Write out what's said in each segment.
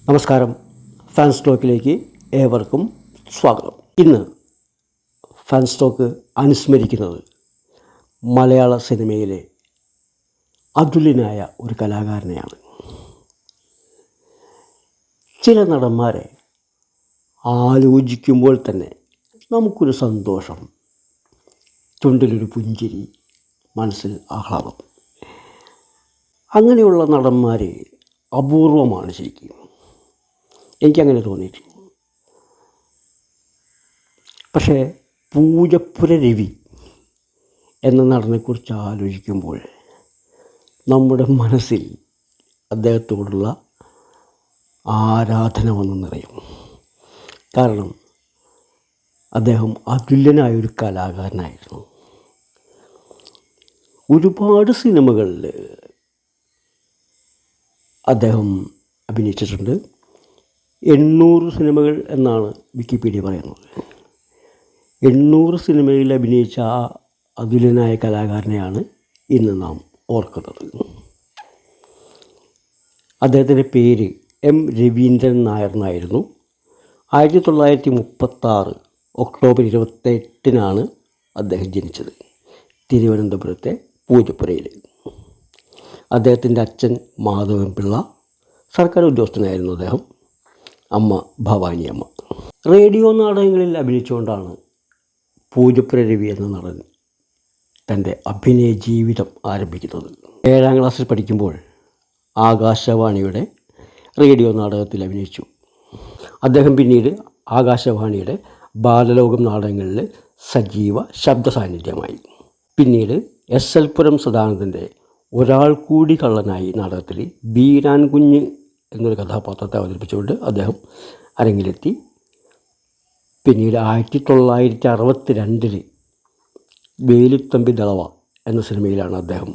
നമസ്കാരം. ഫാൻസ് ടോക്കിലേക്ക് ഏവർക്കും സ്വാഗതം. ഇന്ന് ഫാൻസ് ടോക്ക് അനുസ്മരിക്കുന്നത് മലയാള സിനിമയിലെ അതുല്യനായ ഒരു കലാകാരനെയാണ്. ചില നടന്മാരെ ആലോചിക്കുമ്പോൾ തന്നെ നമുക്കൊരു സന്തോഷം, ചുണ്ടിലൊരു പുഞ്ചിരി, മനസ്സിൽ ആഹ്ലാദം. അങ്ങനെയുള്ള നടന്മാർ അപൂർവമാണ് ശരിക്കും. എനിക്കങ്ങനെ തോന്നിയിട്ടുണ്ട്. പക്ഷേ പൂജപ്പുര രവി എന്ന നടനെക്കുറിച്ച് ആലോചിക്കുമ്പോൾ നമ്മുടെ മനസ്സിൽ അദ്ദേഹത്തോടുള്ള ആരാധന വന്നു നിറയും. കാരണം അദ്ദേഹം അതുല്യനായൊരു കലാകാരനായിരുന്നു. ഒരുപാട് സിനിമകളിൽ അദ്ദേഹം അഭിനയിച്ചിട്ടുണ്ട്. 800 സിനിമകൾ എന്നാണ് വിക്കിപീഡിയ പറയുന്നത്. 800 സിനിമയിൽ അഭിനയിച്ച ആ അതുല്യനായ കലാകാരനെയാണ് ഇന്ന് നാം ഓർക്കുന്നത്. അദ്ദേഹത്തിൻ്റെ പേര് എം രവീന്ദ്രൻ നായർ എന്നായിരുന്നു. 1936 ഒക്ടോബർ 28 അദ്ദേഹം ജനിച്ചത് തിരുവനന്തപുരത്തെ പൂജപ്പുരയിൽ. അദ്ദേഹത്തിൻ്റെ അച്ഛൻ മാധവൻ പിള്ള സർക്കാർ ഉദ്യോഗസ്ഥനായിരുന്നു. അദ്ദേഹം അമ്മ ഭവാനി അമ്മ. റേഡിയോ നാടകങ്ങളിൽ അഭിനയിച്ചുകൊണ്ടാണ് പൂജപ്പുര രവി എന്ന നടൻ തൻ്റെ അഭിനയ ജീവിതം ആരംഭിക്കുന്നത്. 7ാം ക്ലാസ്സിൽ പഠിക്കുമ്പോൾ ആകാശവാണിയുടെ റേഡിയോ നാടകത്തിൽ അഭിനയിച്ചു. അദ്ദേഹം പിന്നീട് ആകാശവാണിയുടെ ബാലലോകം നാടകങ്ങളിൽ സജീവ ശബ്ദ സാന്നിധ്യമായി. പിന്നീട് എസ്.എൽ. പുരം സദാനന്ദൻ്റെ ഒരാൾ കൂടി കള്ളനായി നാടകത്തിൽ ബീരാൻ കുഞ്ഞ് എന്നൊരു കഥാപാത്രത്തെ അവതരിപ്പിച്ചുകൊണ്ട് അദ്ദേഹം അരങ്ങിലെത്തി. പിന്നീട് 1962 വേലുത്തമ്പി ദളവ എന്ന സിനിമയിലാണ് അദ്ദേഹം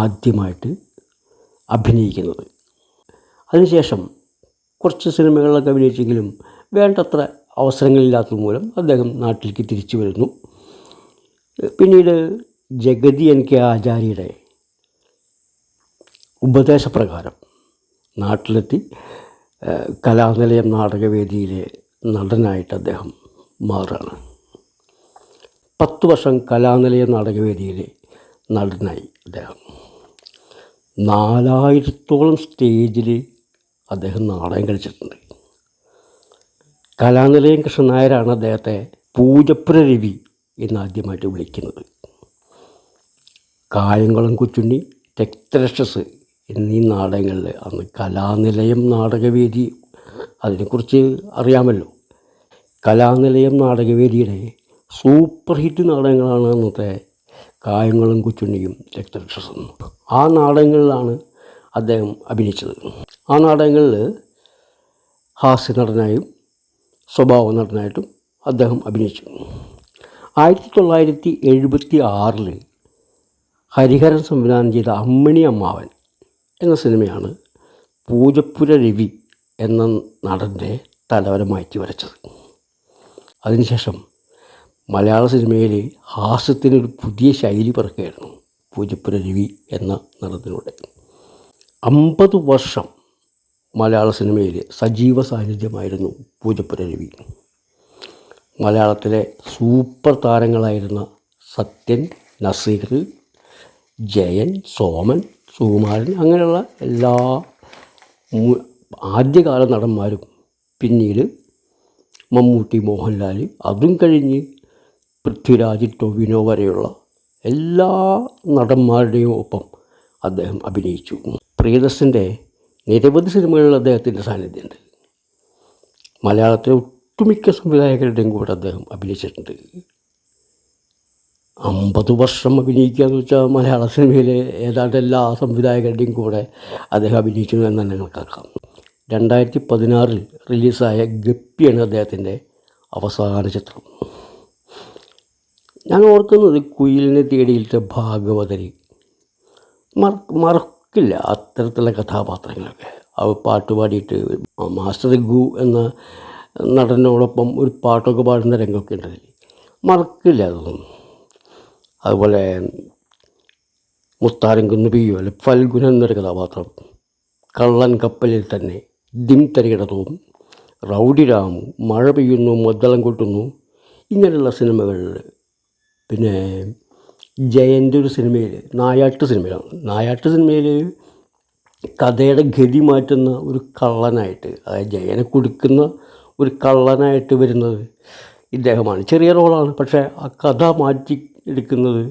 ആദ്യമായിട്ട് അഭിനയിക്കുന്നത്. അതിനുശേഷം കുറച്ച് സിനിമകളിലൊക്കെ അഭിനയിച്ചെങ്കിലും വേണ്ടത്ര അവസരങ്ങളില്ലാത്തത് മൂലം അദ്ദേഹം നാട്ടിലേക്ക് തിരിച്ചു വരുന്നു. പിന്നീട് ജഗതി എൻ കെ ആചാര്യയുടെ ഉപദേശപ്രകാരം നാട്ടിലെത്തി കലാനിലയം നാടകവേദിയിലെ നടനായിട്ട് അദ്ദേഹം മാറുകയാണ്. 10 വർഷം കലാനിലയം നാടകവേദിയിലെ നടനായി അദ്ദേഹം 4000-ഓളം സ്റ്റേജിൽ അദ്ദേഹം നാടകം കളിച്ചിട്ടുണ്ട്. കലാനിലയം കൃഷ്ണൻ നായരാണ് അദ്ദേഹത്തെ പൂജപ്പുര രവി എന്നാദ്യമായിട്ട് വിളിക്കുന്നത്. കായംകുളം കൊച്ചുണ്ണി, രക്തരക്ഷസ് എന്നീ നാടകങ്ങളിൽ അന്ന് കലാനിലയം നാടകവേദി, അതിനെക്കുറിച്ച് അറിയാമല്ലോ. കലാനിലയം നാടകവേദിയുടെ സൂപ്പർ ഹിറ്റ് നാടകങ്ങളാണ് അന്നത്തെ കായംകുളം കൊച്ചുണ്ണിയും രക്തരക്ഷസും. ആ നാടകങ്ങളിലാണ് അദ്ദേഹം അഭിനയിച്ചത്. ആ നാടകങ്ങളിൽ ഹാസ്യ നടനായും സ്വഭാവ നടനായിട്ടും അദ്ദേഹം അഭിനയിച്ചു. 1976 ഹരിഹരൻ സംവിധാനം ചെയ്ത അമ്മിണി അമ്മാവൻ എന്ന സിനിമയാണ് പൂജപ്പുര രവി എന്ന നടൻ്റെ തലവര മാറ്റി വരച്ചത്. അതിനുശേഷം മലയാള സിനിമയിൽ ഹാസ്യത്തിനൊരു പുതിയ ശൈലി പിറക്കുകയായിരുന്നു പൂജപ്പുര രവി എന്ന നടത്തിലൂടെ. 50 വർഷം മലയാള സിനിമയിൽ സജീവ സാന്നിധ്യമായിരുന്നു പൂജപ്പുര രവി. മലയാളത്തിലെ സൂപ്പർ താരങ്ങളായിരുന്ന സത്യൻ, നസീർ, ജയൻ, സോമൻ, സുകുമാരൻ, അങ്ങനെയുള്ള എല്ലാ ആദ്യകാല നടന്മാരും, പിന്നീട് മമ്മൂട്ടി, മോഹൻലാൽ, അതും കഴിഞ്ഞ് പൃഥ്വിരാജ്, ടൊവിനോ വരെയുള്ള എല്ലാ നടന്മാരുടെയും ഒപ്പം അദ്ദേഹം അഭിനയിച്ചു. പ്രിയദർശൻ്റെ നിരവധി സിനിമകളിൽ അദ്ദേഹത്തിൻ്റെ സാന്നിധ്യമുണ്ട്. മലയാളത്തിലെ ഒട്ടുമിക്ക സംവിധായകരുടെയും കൂടെ അദ്ദേഹം അഭിനയിച്ചിട്ടുണ്ട്. 50 വർഷം അഭിനയിക്കുക എന്ന് വെച്ചാൽ മലയാള സിനിമയിലെ ഏതാണ്ട് എല്ലാ സംവിധായകരുടെയും കൂടെ അദ്ദേഹം അഭിനയിച്ചു എന്ന് തന്നെ കണക്കാക്കാം. 2016 റിലീസായ ഗപ്പിയാണ് അദ്ദേഹത്തിൻ്റെ അവസാന ചിത്രം. ഞാൻ ഓർക്കുന്നത് കുയിലിനെ തേടിയിട്ട ഭാഗവതരി മറക്കില്ല അത്തരത്തിലുള്ള കഥാപാത്രങ്ങളൊക്കെ. അവ പാട്ടുപാടിയിട്ട് മാസ്റ്റർ ഗു എന്ന നടനോടൊപ്പം ഒരു പാട്ടൊക്കെ പാടുന്ന രംഗമൊക്കെ ഉണ്ടതിൽ മറക്കില്ല അതൊന്നും. അതുപോലെ മുത്താരം കുന്ന് പിയ്യോ അല്ലെ ഫൽഗുന എന്നൊരു കഥാപാത്രം, കള്ളൻ കപ്പലിൽ തന്നെ ദിം തരികിടതവും, റൗഡി രാമു, മഴ പെയ്യുന്നു മദ്ദളം കൊട്ടുന്നു, ഇങ്ങനെയുള്ള സിനിമകളിൽ, പിന്നെ ജയൻ്റെ ഒരു സിനിമയിൽ, നായാട്ട് സിനിമയിൽ കഥയുടെ ഗതി മാറ്റുന്ന ഒരു കള്ളനായിട്ട്, അതായത് ജയനെ കൊടുക്കുന്ന ഒരു കള്ളനായിട്ട് വരുന്നത് ഇദ്ദേഹമാണ്. ചെറിയ റോളാണ്, പക്ഷേ ആ കഥ മാറ്റി എടുക്കുന്നത്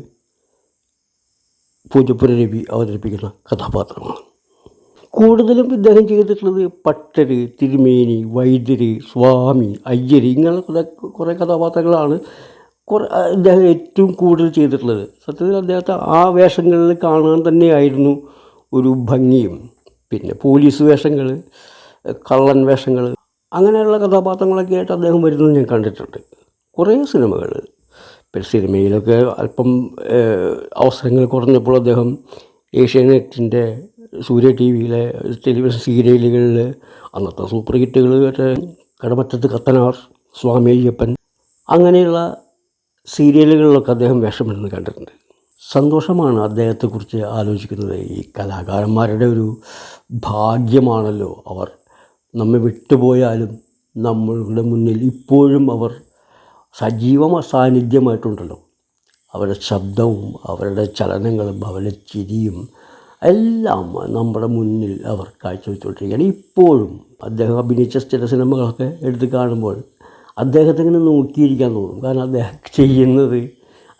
പൂജപ്പുര രവി അവതരിപ്പിക്കുന്ന കഥാപാത്രമാണ്. കൂടുതലും ഇദ്ദേഹം ചെയ്തിട്ടുള്ളത് പട്ടര്, തിരുമേനി, വൈദ്യര്, സ്വാമി, അയ്യര്, ഇങ്ങനെ കുറേ കഥാപാത്രങ്ങളാണ് ഇദ്ദേഹം ഏറ്റവും കൂടുതൽ ചെയ്തിട്ടുള്ളത്. സത്യത്തിൽ അദ്ദേഹത്തെ ആ വേഷങ്ങളിൽ കാണാൻ തന്നെയായിരുന്നു ഒരു ഭംഗിയും. പിന്നെ പോലീസ് വേഷങ്ങൾ, കള്ളൻ വേഷങ്ങൾ, അങ്ങനെയുള്ള കഥാപാത്രങ്ങളൊക്കെ ആയിട്ട് അദ്ദേഹം വരുന്നത് ഞാൻ കണ്ടിട്ടുണ്ട് കുറേ സിനിമകൾ. പിന്നെ സിനിമയിലൊക്കെ അല്പം അവസരങ്ങൾ കുറഞ്ഞപ്പോൾ അദ്ദേഹം ഏഷ്യാനെറ്റിൻ്റെ, സൂര്യ ടി വിയിലെ ടെലിവിഷൻ സീരിയലുകളിൽ അന്നത്തെ സൂപ്പർ ഹിറ്റുകൾ, മറ്റേ കടമറ്റത്ത് കത്തനാർ, സ്വാമി അയ്യപ്പൻ, അങ്ങനെയുള്ള സീരിയലുകളിലൊക്കെ അദ്ദേഹം വേഷമിടുന്നത് കണ്ടിട്ടുണ്ട്. സന്തോഷമാണ് അദ്ദേഹത്തെക്കുറിച്ച് ആലോചിക്കുന്നത്. ഈ കലാകാരന്മാരുടെ ഒരു ഭാഗ്യമാണല്ലോ അവർ. നമ്മെ വിട്ടുപോയാലും നമ്മളുടെ മുന്നിൽ ഇപ്പോഴും അവർ സജീവ സാന്നിധ്യമായിട്ടുണ്ടല്ലോ. അവരുടെ ശബ്ദവും അവരുടെ ചലനങ്ങളും അവരുടെ ചിരിയും എല്ലാം നമ്മുടെ മുന്നിൽ അവർ കാഴ്ചവെച്ചുകൊണ്ടിരിക്കുകയാണ് ഇപ്പോഴും. അദ്ദേഹം അഭിനയിച്ച ചില സിനിമകളൊക്കെ എടുത്ത് കാണുമ്പോൾ അദ്ദേഹത്തിങ്ങനെ നോക്കിയിരിക്കാൻ തോന്നും. കാരണം അദ്ദേഹം ചെയ്യുന്നത്,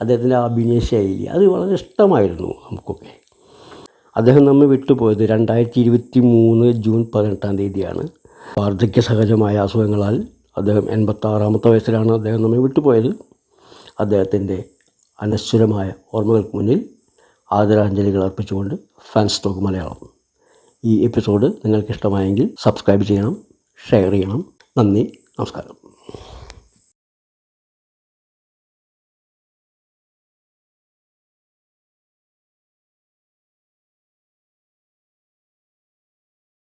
അദ്ദേഹത്തിൻ്റെ അഭിനയ ശൈലി അത് വളരെ ഇഷ്ടമായിരുന്നു നമുക്കൊക്കെ. അദ്ദേഹം നമ്മെ വിട്ടുപോയത് 2023 ജൂൺ 18 വാർദ്ധക്യ സഹജമായ അസുഖങ്ങളാൽ അദ്ദേഹം 86-ാമത്തെ വയസ്സിലാണ് അദ്ദേഹം നമ്മെ വിട്ടുപോയത്. അദ്ദേഹത്തിൻ്റെ അനശ്വരമായ ഓർമ്മകൾക്ക് മുന്നിൽ ആദരാഞ്ജലികൾ അർപ്പിച്ചുകൊണ്ട് ഫാൻസ് ടോക്ക് മലയാളം. ഈ എപ്പിസോഡ് നിങ്ങൾക്ക് ഇഷ്ടമായെങ്കിൽ സബ്സ്ക്രൈബ് ചെയ്യണം, ഷെയർ ചെയ്യണം. നന്ദി, നമസ്കാരം.